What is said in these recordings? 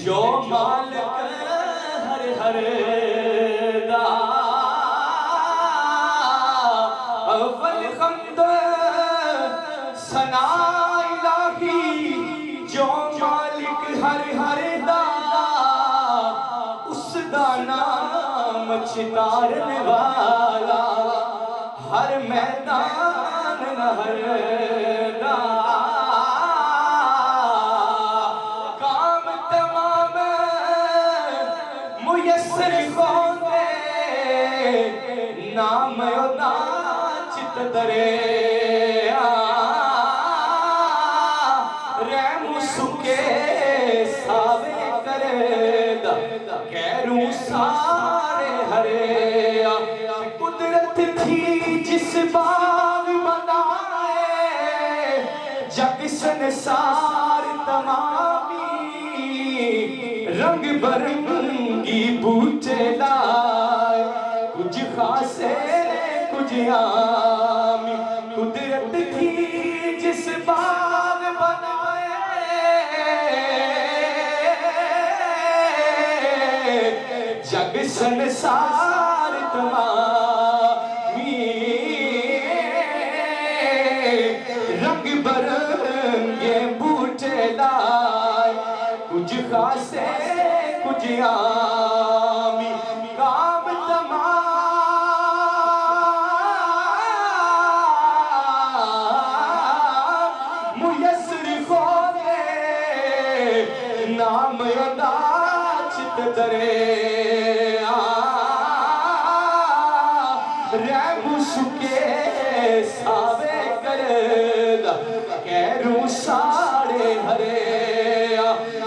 جو مالک ہر ہر دا اول حمد ثنا الہی جو مالک ہر ہر دا اس دا نام چتارن والا ہر میدان ہر دا کام تمام میسر خوندے نام ادا چت درے رحم سکے ساوے کرے دا کہروں سارے ہرے قدرت تھی جس باغ بنائے جگ سنسار تمامی رنگ برنگی بوٹے لائے کچھ خاصے کچھ عامی قدرت تھی جس باغ بنائے جگ سنسار تمامی رنگ برنگے بوٹے لائے کچھ خاصے کچھ عامی کام تمام میسر خوندے نام ادا چت درے رحم سکے ساوے کرد کہروں ساڑے ہرے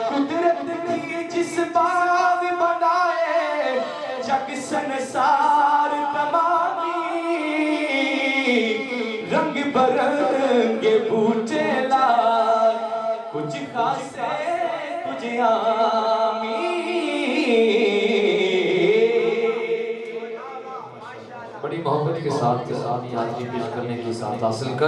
قدرت تھی جس باغ بنائے جگ سنسار تمامی رنگ برنگے بوٹے لائے کچھ خاصے کچھ عامی بڑی محبت کے ساتھ یہ آج کی پیش کرنے کی ساتھ حاصل کر